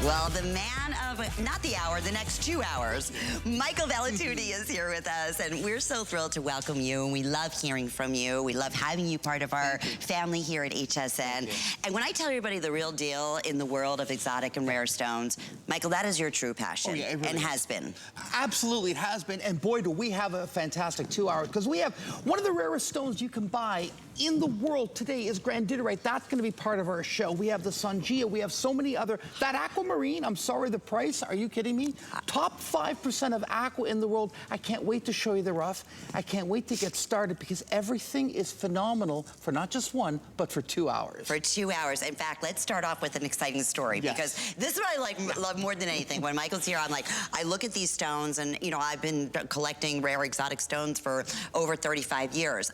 Well, the man of, not the hour, the next 2 hours, Michael Valitutti is here with us, and we're so thrilled to welcome you, and we love hearing from you. We love having you part of our family here at HSN. And when I tell everybody the real deal in the world of exotic and rare stones, Michael, that is your true passion, really and has been. Absolutely, it has been, and boy, do we have a fantastic 2 hours, because we have one of the rarest stones you can buy in the world today is granditerite. That's going to be part of our show. We have the Songea, we have so many other, that aquamarine, I'm sorry, the price, are you kidding me? Top 5% of aqua in the world. I can't wait to show you the rough. I can't wait to get started because everything is phenomenal for not just 1, but for 2 hours. For 2 hours. In fact, let's start off with an exciting story because this is what I love more than anything. When Michael's here, I'm like, I look at these stones and, you know, I've been collecting rare exotic stones for over 35 years.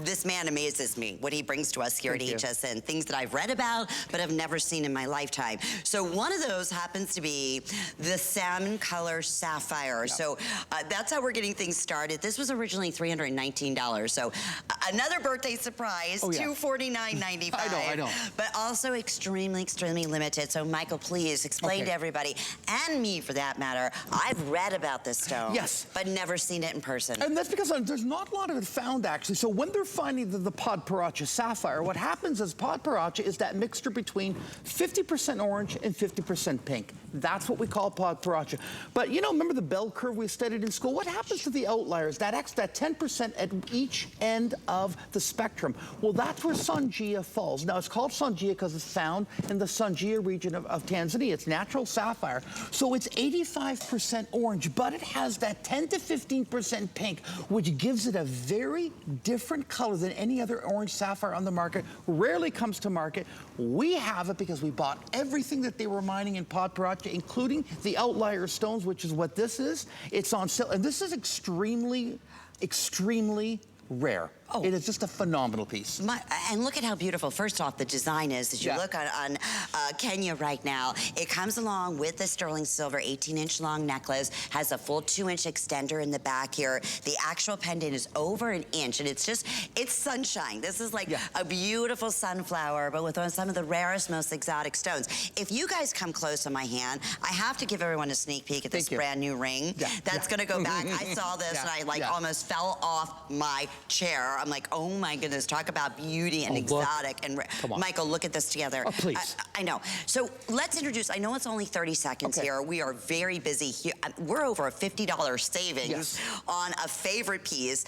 This man amazes me, what he brings to us here at HSN, things that I've read about but have never seen in my lifetime. So one of those happens to be the salmon-colored sapphire. So that's how we're getting things started. This was originally $319. So another birthday surprise, $249.95. I know. But also extremely, extremely limited. So Michael, please explain to everybody, and me for that matter, I've read about this stone, but never seen it in person. And that's because there's not a lot of it found, actually. So when they're finding the podparacha sapphire, what happens is podparacha is that mixture between 50% orange and 50% pink. That's what we call podparacha. But you know, remember the bell curve we studied in school? What happens to the outliers? That 10% at each end of the spectrum. Well, that's where Songea falls. Now, it's called Songea because it's found in the Songea region of Tanzania. It's natural sapphire. So it's 85% orange, but it has that 10 to 15% pink, which gives it a very different color than any other orange sapphire on the market. Rarely comes to market. We have it because we bought everything that they were mining in podparacha, including the outlier stones, which is what this is. It's on sale, and this is extremely, extremely rare. It is just a phenomenal piece. And look at how beautiful, first off, the design is. As you look on Kenya right now, it comes along with the sterling silver 18-inch long necklace, has a full 2-inch extender in the back here. The actual pendant is over an inch, and it's just, it's sunshine. This is like a beautiful sunflower, but with some of the rarest, most exotic stones. If you guys come close on my hand, I have to give everyone a sneak peek at this brand new ring. That's gonna go back. I saw this and I like almost fell off my chair. I'm like, oh my goodness, talk about beauty and exotic. And Michael, look at this together. Oh, please. I know. So let's introduce, I know it's only 30 seconds here. We are very busy here. We're over a $50 savings on a favorite piece.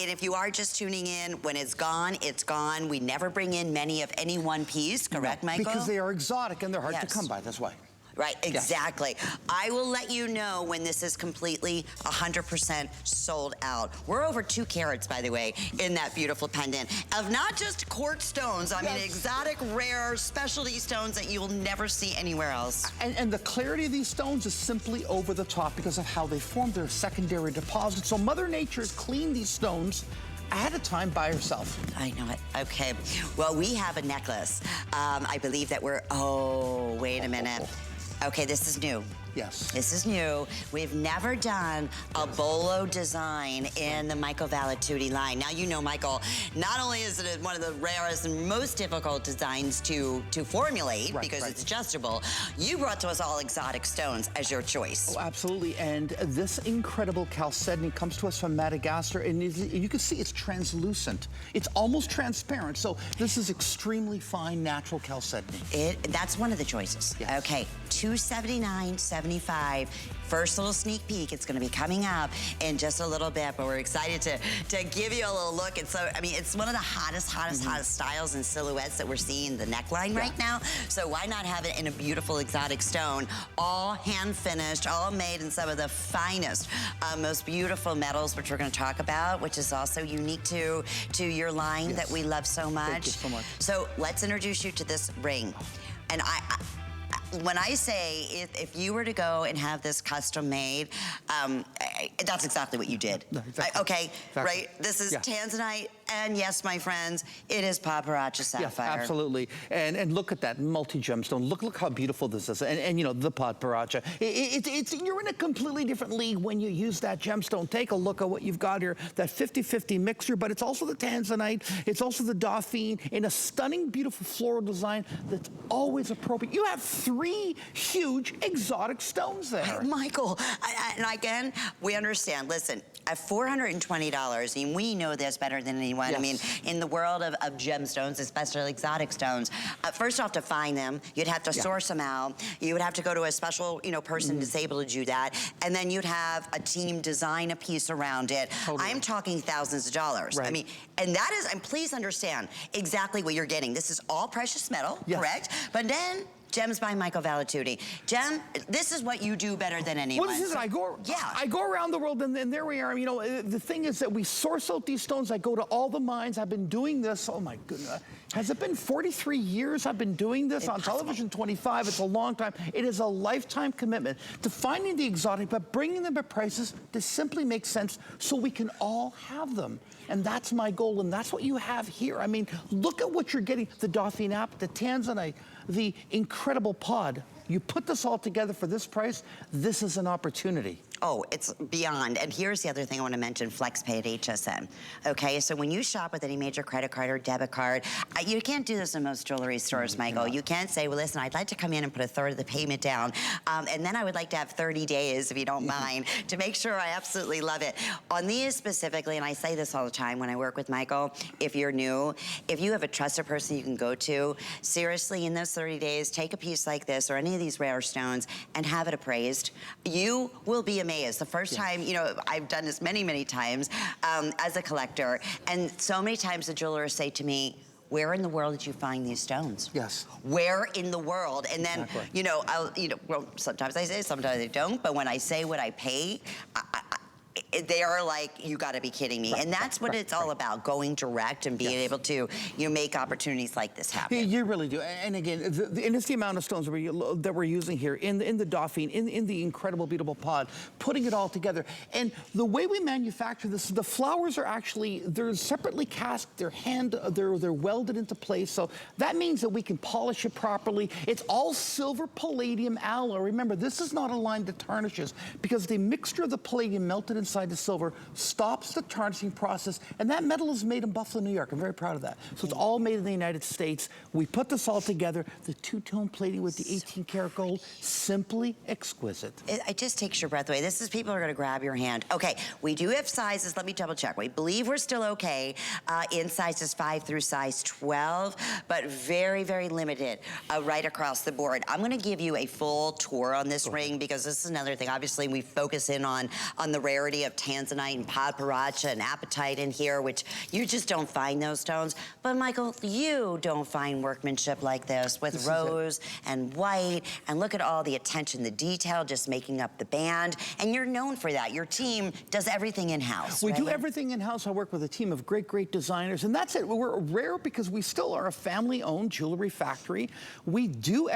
And if you are just tuning in, when it's gone, it's gone. We never bring in many of any one piece, correct, Michael? Because they are exotic and they're hard to come by, that's why. Right, exactly. I will let you know when this is completely 100% sold out. We're over 2 carats, by the way, in that beautiful pendant of not just quartz stones. I mean, exotic, rare, specialty stones that you will never see anywhere else. And the clarity of these stones is simply over the top because of how they form their secondary deposits. So Mother Nature has cleaned these stones ahead of time by herself. I know it. Okay. Well, we have a necklace. I believe that we're, wait a minute. Okay, this is new. Yes. This is new. We've never done a bolo design in the Michael Valitutti line. Now, you know, Michael, not only is it one of the rarest and most difficult designs to formulate because it's adjustable, you brought to us all exotic stones as your choice. Oh, absolutely. And this incredible chalcedony comes to us from Madagascar, and you can see it's translucent. It's almost transparent. So this is extremely fine, natural chalcedony. That's one of the choices. Okay, $279.75. First little sneak peek. It's going to be coming up in just a little bit, but we're excited to give you a little look. And so, I mean, it's one of the hottest styles and silhouettes that we're seeing in the neckline right now. So why not have it in a beautiful exotic stone, all hand finished, all made in some of the finest, most beautiful metals, which we're going to talk about, which is also unique to your line that we love so much. Thank you so much. So let's introduce you to this ring. And when I say if you were to go and have this custom made, that's exactly what you did. Exactly. Okay, right? This is Tanzanite And yes, my friends, it is paparazzi sapphire. Yes, absolutely. And look at that multi-gemstone. Look how beautiful this is. And you know, the paparazzi. You're in a completely different league when you use that gemstone. Take a look at what you've got here, that 50-50 mixture, but it's also the Tanzanite, it's also the Dauphine in a stunning, beautiful floral design that's always appropriate. You have 3 huge exotic stones there. Michael, and again, we understand. Listen, at $420, and we know this better than anyone. Yes. I mean, in the world of gemstones, especially exotic stones, first off, to find them, you'd have to source them out. You would have to go to a special, person disabled to do that, and then you'd have a team design a piece around it. Totally. I'm talking thousands of dollars. Right. I mean, and that is, and please understand exactly what you're getting. This is all precious metal, correct? But then, Gems by Michael Valitutti. Gem, this is what you do better than anyone. What is it? I go around the world, and there we are. You know, the thing is that we source out these stones. I go to all the mines. I've been doing this. Oh my goodness, has it been 43 years? I've been doing this on television. 25. It's a long time. It is a lifetime commitment to finding the exotic, but bringing them at prices that simply make sense, so we can all have them. And that's my goal, and that's what you have here. I mean, look at what you're getting: the Dauphine app, the Tanzanite, the incredible pod. You put this all together for this price, this is an opportunity. Oh, it's beyond. And here's the other thing I want to mention, FlexPay at HSN. Okay, so when you shop with any major credit card or debit card, you can't do this in most jewelry stores, Michael. You can't say, well, listen, I'd like to come in and put 1/3 of the payment down, and then I would like to have 30 days, if you don't mind, to make sure I absolutely love it. On these specifically, and I say this all the time when I work with Michael, if you're new, if you have a trusted person you can go to, seriously, in those 30 days, take a piece like this or any of these rare stones and have it appraised. You will be amazed. The first time, I've done this many, many times as a collector, and so many times the jewelers say to me, where in the world did you find these stones? Yes. Where in the world? And then, well, sometimes I say, sometimes I don't, but when I say what I pay, they are like, you gotta be kidding me. And that's what it's all about, going direct and being able to make opportunities like this happen. You really do. And again, and it's the amount of stones that we're using here in the Dauphine, in the incredible, beautiful pod, putting it all together. And the way we manufacture this, the flowers are actually, they're separately cast, they're welded into place. So that means that we can polish it properly. It's all silver palladium alloy. Remember, this is not a line that tarnishes, because the mixture of the palladium melted inside the silver stops the tarnishing process, and that metal is made in Buffalo, New York. I'm very proud of that. So it's all made in the United States. We put this all together, the two-tone plating with the 18-karat gold, simply exquisite. It just takes your breath away. This is, people are gonna grab your hand. Okay, we do have sizes, let me double check. We believe we're still okay in sizes 5 through size 12, but very, very limited right across the board. I'm gonna give you a full tour on this ring, because this is another thing. Obviously, we focus in on the rarity of Tanzanite and paparazzi and apatite in here, which you just don't find those stones. But Michael, you don't find workmanship like this with rose and white, and look at all the attention, the detail, just making up the band. And you're known for that. Your team does everything in-house. We do everything in-house. I work with a team of great, great designers, and that's it. We're rare because we still are a family-owned jewelry factory. We do